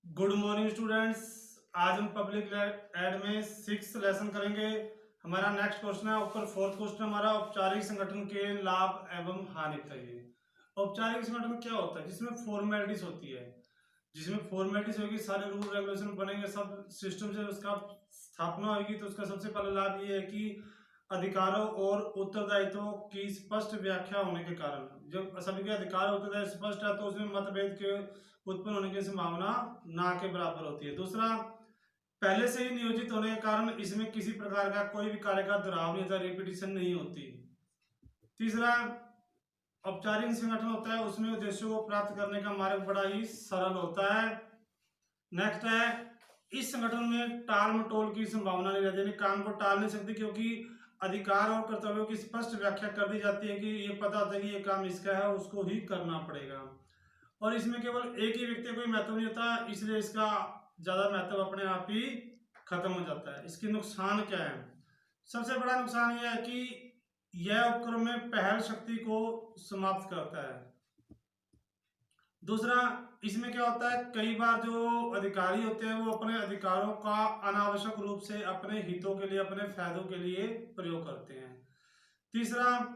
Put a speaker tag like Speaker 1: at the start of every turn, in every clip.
Speaker 1: Good morning students. आज हम public add में 6th लेसन करेंगे। हमारा नेक्स्ट क्वेश्चन है ऊपर 4th क्वेश्चन हमारा औपचारिक संगठन के लाभ एवं हानि बताइए। औपचारिक संगठन क्या होता है? जिसमें फॉर्मेलिटीज होती है, जिसमें फॉर्मेलिटीज होगी, सारे रूल रेगुलेशन बनेंगे, सब सिस्टम से उसका स्थापना होगी। तो उसका सबसे पहला लाभ ये है कि अधिकारों और उत्तरदायित्वों की स्पष्ट व्याख्या होने के कारण जब सभी के अधिकार उत्तरदायित्व स्पष्ट है तो उसमें मतभेद के उत्पन्न होने की संभावना ना के बराबर होती है। दूसरा, पहले से ही नियोजित होने के कारण इसमें किसी प्रकार का कोई भी कार्य का दोहराव नहीं होता, रिपीटिशन नहीं होती। तीसरा, औपचारिक संगठन होता है उसमें उद्देश्यों को प्राप्त करने का मार्ग बड़ा ही सरल होता है। नेक्स्ट है, इस संगठन में टाल मटोल की संभावना नहीं रहती, काम को टाल नहीं सकती क्योंकि अधिकार और कर्तव्यों की स्पष्ट व्याख्या कर दी जाती है कि ये पता होता है कि ये काम इसका है, उसको ही करना पड़ेगा। और इसमें केवल एक ही व्यक्ति कोई महत्व नहीं होता, इसलिए इसका ज्यादा महत्व अपने आप ही खत्म हो जाता है। इसके नुकसान क्या है? सबसे बड़ा नुकसान यह है कि यह उपक्रम में पहल शक्ति को समाप्त करता है। दूसरा, इसमें क्या होता है, कई बार जो अधिकारी होते हैं वो अपने अधिकारों का अनावश्यक रूप से अपने हितों के लिए, अपने फायदों के लिए प्रयोग करते हैं। तीसरा,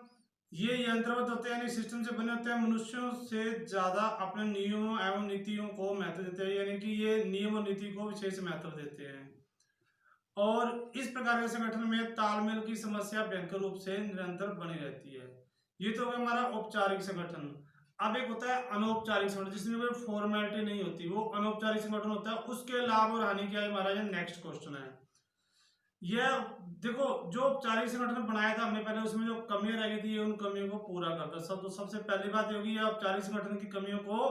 Speaker 1: ये यंत्रवत होते हैं, यानी सिस्टम से बने होते हैं, मनुष्यों से ज्यादा अपने नियमों एवं नीतियों को महत्व देते हैं, यानी कि ये नियम और नीति को विशेष महत्व देते हैं। और इस प्रकार के संगठन में तालमेल की समस्या भयंकर रूप से निरंतर बनी रहती है। ये तो है हमारा औपचारिक संगठन। अब एक होता है अनौपचारिक संगठन, जिसमें कोई फॉर्मेलिटी नहीं होती, वो अनौपचारिक संगठन होता है। उसके लाभ और हानि क्या है हमारा ये नेक्स्ट क्वेश्चन है। यह देखो, जो औपचारिक संगठन बनाया था हमने पहले, उसमें जो कमियां रह गई थी उन कमियों को पूरा करता है। तो सबसे पहली बात ये होगी, यह औपचारिक संगठन की कमियों को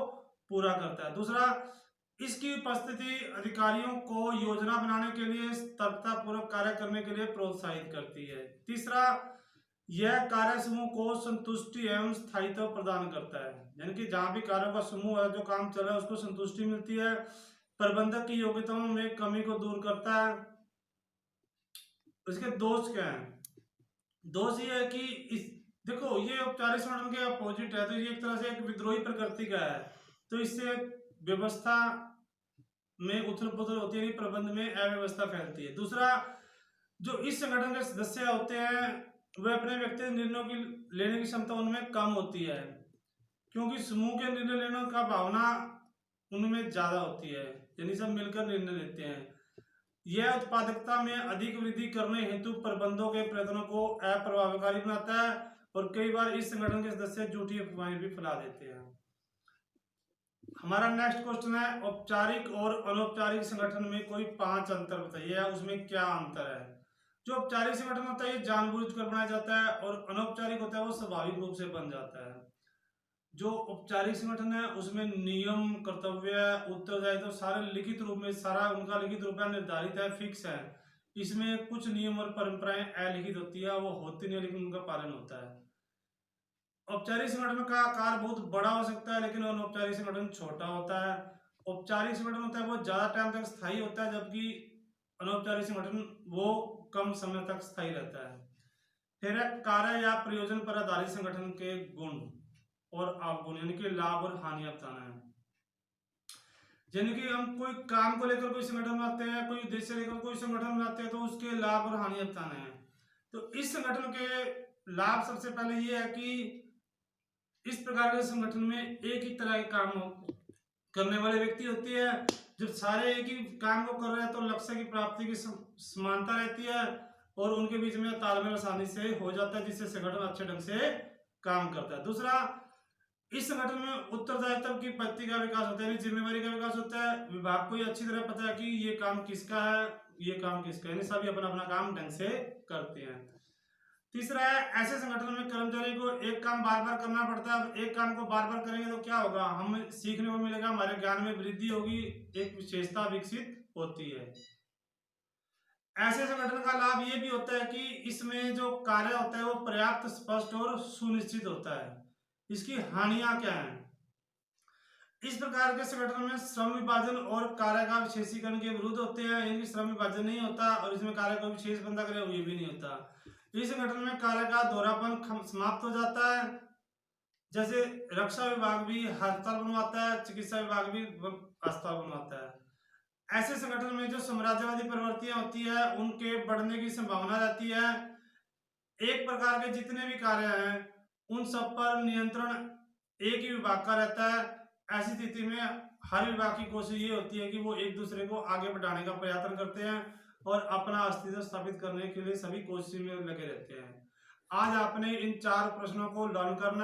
Speaker 1: पूरा करता है। दूसरा, इसकी उपस्थिति अधिकारियों को योजना बनाने के लिए, तत्परता पूर्वक कार्य करने के लिए प्रोत्साहित करती है। तीसरा, यह कार्य समूह को संतुष्टि एवं स्थायित्व प्रदान करता है, यानी कि जहां भी कार्यों का समूह है, जो काम चल रहा है, उसको संतुष्टि मिलती है। प्रबंधक की योग्यताओं में कमी को दूर करता है। इसके दोष क्या है? दोष ये है कि इस देखो, ये औपचारिक संगठन के अपोजिट है, तो ये एक तरह से एक विद्रोही प्रकृति का है। तो इससे व्यवस्था में उथल पुथल होती है, प्रबंध में अव्यवस्था फैलती है। दूसरा, जो इस संगठन के सदस्य होते हैं वे अपने व्यक्तिगत निर्णयों की लेने की क्षमता उनमें कम होती है, क्योंकि समूह के निर्णय लेने का भावना उनमें ज्यादा होती है, यानी सब मिलकर निर्णय लेते हैं। यह उत्पादकता में अधिक वृद्धि करने हेतु प्रबंधों के प्रयत्नों को अप्रभावकारी बनाता है। और कई बार इस संगठन के सदस्य झूठी अफवाहें भी फैला देते हैं। हमारा नेक्स्ट क्वेश्चन है, औपचारिक और अनौपचारिक संगठन में कोई 5 अंतर बताइए, उसमें क्या अंतर है? जो औपचारिक संगठन होता है ये जानबूझकर बनाया जाता है, और अनौपचारिक होता है वो स्वाभाविक रूप से बन जाता है। जो औपचारिक संगठन है उसमें नियम, कर्तव्य, उत्तरदायित्व तो सारे लिखित रूप में, सारा उनका लिखित रूप में निर्धारित है, फिक्स है। इसमें कुछ नियम और परंपराएं अलिखित होती है, वो होती नहीं, लेकिन उनका पालन होता है। औपचारिक संगठन का आकार बहुत बड़ा हो सकता है, लेकिन अनौपचारिक संगठन छोटा होता है। औपचारिक संगठन होता है वो ज्यादा टाइम तक स्थायी होता है, जबकि अनौपचारिक संगठन वो कम समय तक स्थायी रहता है। फिर है कार्य या प्रयोजन पर आधारित संगठन के गुण और अवगुण, यानी कि लाभ और हानियां बताना है। यानी कि हम कोई काम को लेकर कोई संगठन बनाते हैं, कोई उद्देश्य लेकर कोई संगठन बनाते हैं, तो उसके लाभ और हानियां बताना है। तो इस संगठन के लाभ सबसे पहले ये है कि इस प्रकार के संगठन में एक ही तरह के काम करने वाले व्यक्ति होती है। जब सारे एक ही काम को कर रहे हैं तो लक्ष्य की प्राप्ति की समानता रहती है, और उनके बीच में तालमेल आसानी से हो जाता है, जिससे संगठन अच्छे ढंग से काम करता है। दूसरा, इस संगठन में उत्तरदायित्व की पद्धति का विकास होता है, जिम्मेवारी का विकास होता है। विभाग को अच्छी तरह पता है कि ये काम किसका है, ये काम किसका है, सभी अपना अपना काम ढंग से करते हैं। तीसरा है, ऐसे संगठन में कर्मचारी को एक काम बार बार करना पड़ता है। अब एक काम को बार बार करेंगे तो क्या होगा, हमें सीखने को मिलेगा, हमारे ज्ञान में वृद्धि होगी, एक विशेषता विकसित होती है। ऐसे संगठन का लाभ ये भी होता है कि इसमें जो कार्य होता है वो पर्याप्त, स्पष्ट और सुनिश्चित होता है। इसकी हानियां क्या है? इस प्रकार के संगठन में श्रम विभाजन और कार्य का विशेषीकरण के विरुद्ध होते हैं, इनकी श्रम विभाजन नहीं होता, और इसमें कार्य को विशेष बंदा करे ये भी नहीं होता। इस संगठन में कार्य का दोहरापन समाप्त हो जाता है। जैसे रक्षा विभाग भी अस्पताल बनवाता है, चिकित्सा विभाग भी अस्पताल बनवाता है। ऐसे संगठन में जो साम्राज्यवादी प्रवृत्तियां होती है उनके बढ़ने की संभावना रहती है। एक प्रकार के जितने भी कार्य हैं उन सब पर नियंत्रण एक ही विभाग का रहता है। ऐसी स्थिति में हर विभाग की कोशिश ये होती है कि वो एक दूसरे को आगे बढ़ाने का प्रयत्न करते हैं और अपना अस्तित्व स्थापित करने के लिए सभी कोशिश में लगे रहते हैं। आज आपने इन 4 प्रश्नों को लर्न करना